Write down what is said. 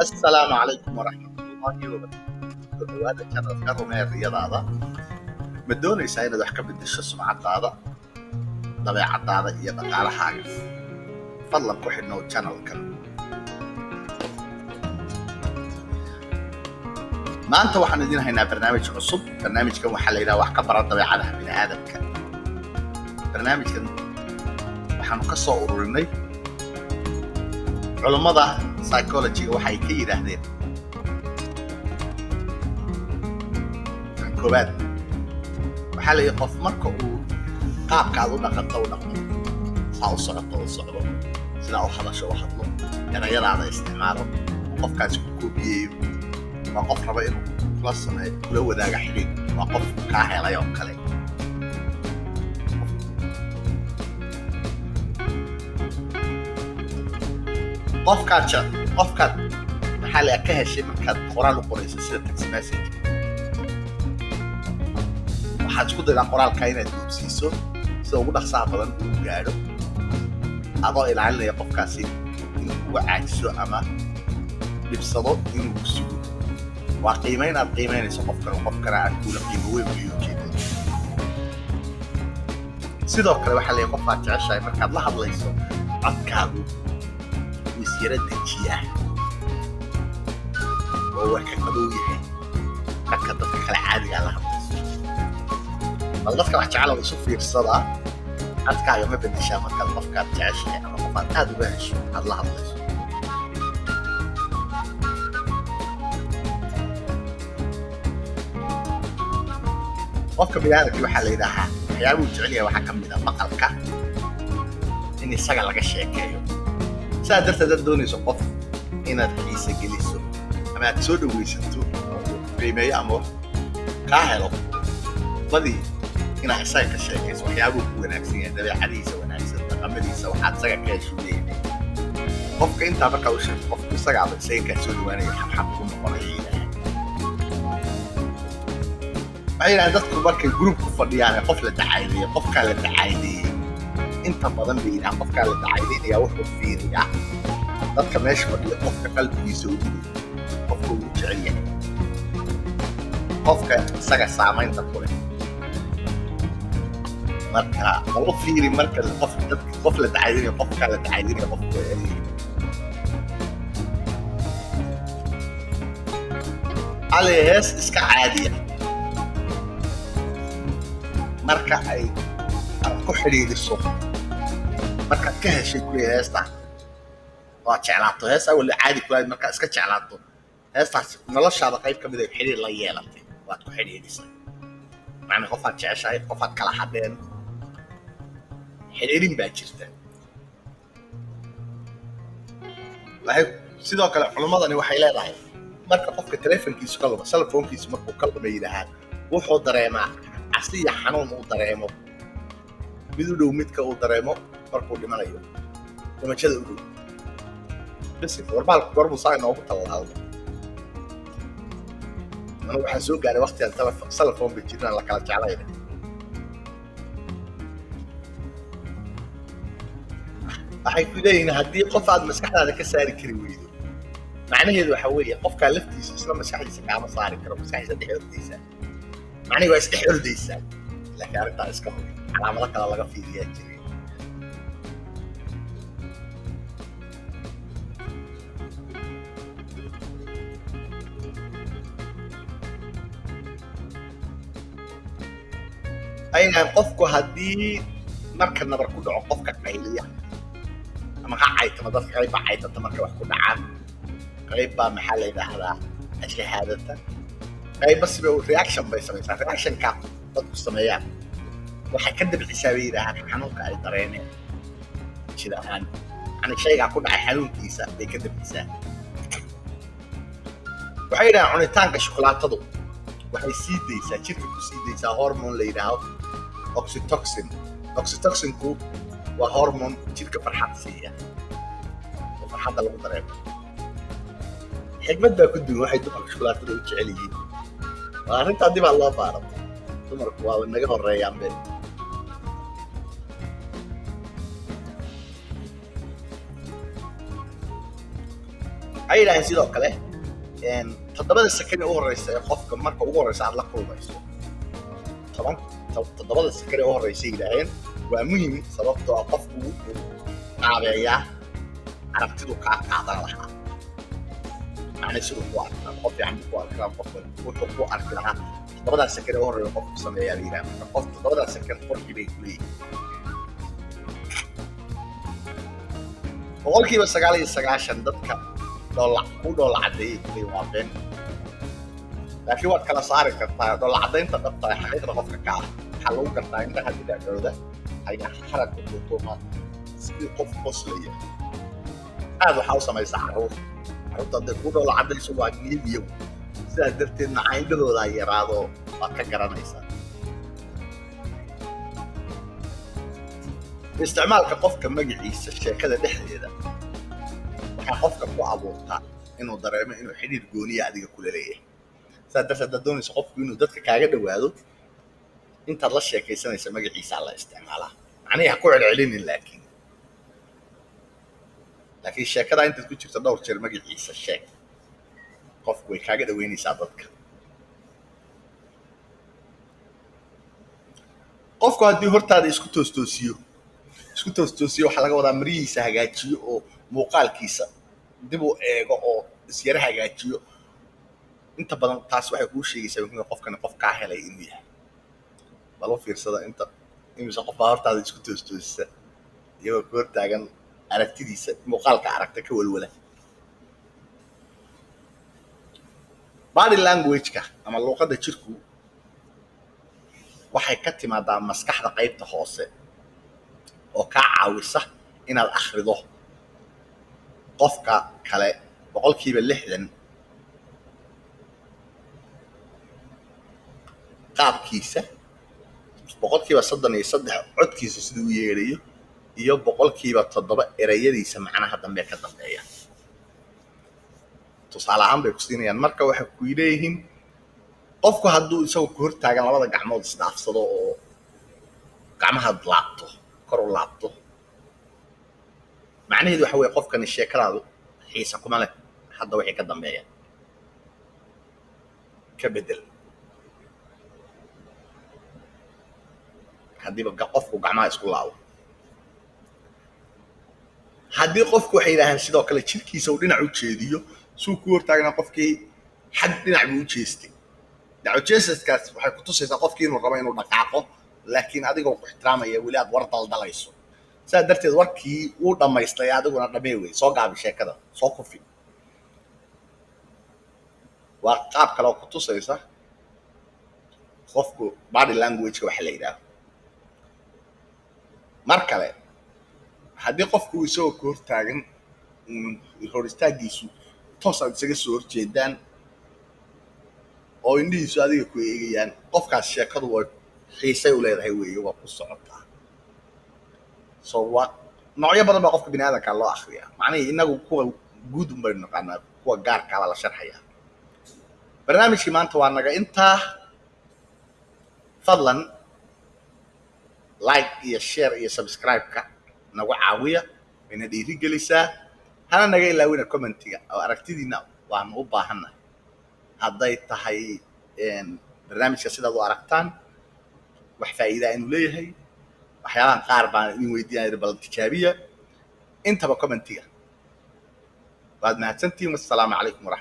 السلام عليكم ورحمة الله وبركاته. هذا كان كرمي الرياضة هذا بدون يساعد ذا حكم بدش السمعة هذا طبيعة هذا يبقى على حاجة فضلا كوح إنه channel كان ما أنت واحد ندينا هنا برنامج عصب برنامج كان وحلينا وحكبر الطبيعة هذا من هذا كان برنامج كان وحنقصه أوروني علماء psychology waxay ka yiraahdeen koobaad waxa la qof marka uu qaabka u dhaqanto u dhaqmo saa u socdo sida uu hadasho u hadlo yarayada isticmaalo qofkaas ku koobiyeeyo waa qof raba inuu la sameeyo kula wadaaga xiriir waa qof ka helay oo kale qofkaad maxaa la ka heshay markaad qoraal u qorayso sida text message waxaad isku daydaa qoraalka inaad dubsiiso sida ugu dhaqsaha badan uu gaadho adoo ilaalinaya qofkaasi inuu kuga caajiso ama dhibsado inuu ku sugo waa qiimayn aad qiimaynayso qofkana aad kula qiimo weyn ugu jeedo sidoo kale waxaa la qofkaad jeceshahay markaad la hadlayso codkaagu وسيرة الجياح وهو كقضوية مركز ضفك العادي على هبس فالضفك راح تعالى ويشوف في الصلاة أتكا يوم ابن الشام مركز ضفك تعيش أنا مفاد هذا وحش الله هبس ضفك بيانك يوحى ليداها حيابو جعليا وحكم من المقلقة إني ساقا لك الشيكيو سادرت دوني سقف إن الحديث جلسوا أما تسود ويسنتو قيمة أمور كاهلو بدي إن حساك الشيء وحيابو وناكسين ده الحديث وناكسين تقمديس وحد سجى كاشو ليه قفك أنت بقى وش قفك سجى بتسيء كاشو وانا يحبكم مقرحين أي عندك برك الجروب فضي يعني قفلة دعاية قفك على دعاية inta badan bay qofka la dacaydinaya wuxuu fiiriyaa dadka meesha fadhiya qofka qalbigiisa u dhigay qofka uu jecel yahay qofka isaga saamaynta ku leh marka loo fiiri marka qof la dacaydinaya qofka la dacaydinaya qofka عليهاس iska caadiya marka ay ku xiriiriso markaad ka heshay kuliya heesta waa jeclaato hees awal caadi kulayd markaa iska jeclaato heestaas noloshaada qayb ka mid ah xiriir la yeelatay waad ku xiriirisay macna qofaad jeceshahay qofaad kala hadeen xiriirin baa jirta sidoo kale culumadani waxay leedahay marka qofka telefonkiisu kalaba telefonkiisu markuu kalaba yidhaahaan wuxuu dareemaa casiya xanuun uu dareemo mid u dhow midka uu dareemo markuu dhimanayo dhimashada u dhow bas warbaalku goormuu saa inoogu tallaalo anu waxaan soo gaaray waqtigaan telefoon bay jiraan la kala jeclayna waxay ku leeyihiin haddii qof aad maskaxdaada ka saari kari weydo macnaheedu waxa weeye qofkaa laftiisa isla maskaxdiisa kaama saari karo maskaxdiisa dhex ordaysaa macnihi waa isdhex ordaysaa laakiin arrintaa iska hor calaamado kale laga fiiriyaa jiray ayaan qofku haddii marka nabar ku dhaco qofka qayliya ama qacaytama dadka qayb qacaytata marka wax ku dhacaan qayb baa maxaa la yidhaahdaa shahaadata qayb basiba reaction bay samaysaa reactionka dadku sameeyaan waxay ka dabcisaa bay yidhaahaan xanuunka ay dareeneen sida ahaan yani shaygaa ku dhacay xanuunkiisa bay ka dabcisaa waxay yidhahaan cunitaanka shukulaatadu waxay sii daysaa jirka ku sii daysaa hormone la yidhaaho oxytocinku waa hormone jirka farxad siiya oo farxadda lagu dareemo xigmad baa ku duwan waxay dumarka shukulaatada u jecel yihiin waa arrinta haddii baa loo baaro dumarku waa naga horeeyaan be waxay yidhaaheen sidoo kale toddobada second ee u horeysa ee qofka marka ugu horeysa aad la kulmayso toddobada second ee u horeysa yidhaaheen waa muhiim sababtoo ah qofku wuxuu qaabeeyaa aragtidu kaa qaadan lahaa macnaa siduu ku arkaa qof fiican buu ku arkaa qofka wuxuu ku arki lahaa toddobadaa second ee u horeeya qofku sameeyaa la yidhaha marka qof toddobadaa second qorkii bay ku leeyihin boqolkiiba 99 dadka ku dhoola caddeeyay kuley waa been laakiin waad kala saari kartaa dhoola caddaynta dhabta ee xaqiiqda qofka ka ah waxaa lagu gartaa indhaha dhinaacooda ayaa xaragka duutuuma sidii qof qoslaya aad waxaa u samaysaa carruurta hadday ku dhoola caddayso waa niyadiyo sidaas darteedna cayndhahooda ay yaraado waad ka garanaysaa isticmaalka qofka magaciisa sheekada dhexdeeda waxaa qofka ku abuurtaa inuu dareemo inuu xidhiir gooniya adiga kula leeyahay sidaas darteed haddaad doonayso qofku inuu dadka kaaga dhowaado intaad la sheekaysanaysa magaciisaa la isticmaalaa macnihii ha ku celcelinin laakiin sheekadaa intaad ku jirto dhowr jeer magaciisa sheeg qofku way kaaga dhoweynaysaa dadka qofku haddii hortaada isku toostoosiyo waxaa laga wadaa marihiisa hagaajiyo oo muuqaalkiisa dib u eego oo isyara hagaajiyo inta badan taas waxay kuu sheegaysaa in qofkani qof kaa helay inuu yahay bal u fiirsada imise qof baa hortaada isku toostoosisa iyagoo ku hortaagan aragtidiisa muuqaalka aragta ka walwala body language-ka ama luuqadda jirku waxay ka timaadaa maskaxda qaybta hoose oo kaa caawisa inaad akhrido qofka kale boqolkiiba 60 qaabkiisa boqolkiiba 33 codkiisa siduu u yeedhayo iyo boqolkiiba 7 erayadiisa macnaha dambe ka dambeeya tusaale ahaan bay ku siinayaan marka waxay ku leeyihiin qofku hadduu isagu ku hortaagan labada gacmood isdhaafsado oo gacmaha laabto kor u laabto macnaheedu waxa weeye qofkani sheekadaadu xiisa kuma leh hadda wixii ka dambeeya ka bedel haddiiba qofku gacmaha isku laabo haddii qofku waxay yidhaahaan sidoo kale jirkiisa uu dhinac u jeediyo suu ku hortaagnaa qofkii xag dhinac buu u jeestay dacojeesaskaas waxay ku tusaysaa qofkii inuu rabo inuu dhaqaaqo laakiin adigoo ku ixtiraamaya weli aad war daldalayso sidaas darteed warkii uu dhammaystay adiguna dhamee wey soo gaabi sheekada soo kufi waa qaab kale oo ku tusaysa qofku body language-ka waxa la yidhaaho mar kale haddii qofku isagoo ku hortaagan hor istaagiisu toos aad isaga soo horjeedaan oo indhihiisu adiga ku eegayaan qofkaas sheekadu way xiisay u leedahay weeye waa ku socotaa soo waa noocyo badan baa qofka bini aadamka loo akhriyaa macnihii inagu kuwa guud un baynu naqaanaa kuwa gaarkaa baa la sharxayaa barnaamijkii maanta waa naga intaa fadlan like iyo share iyo subscribe-ka nagu caawiya wayna dhiirigelisaa hana naga ilaawina commentiga oo aragtidiina waanu u baahannahay hadday tahay barnaamijka sidaad u aragtaan wax faa'iida inuu leeyahay waxyaabahan qaar baan idin weydiinaya bal tijaabiya intaba commentiga waad mahadsantihiin wassalaamu calaykum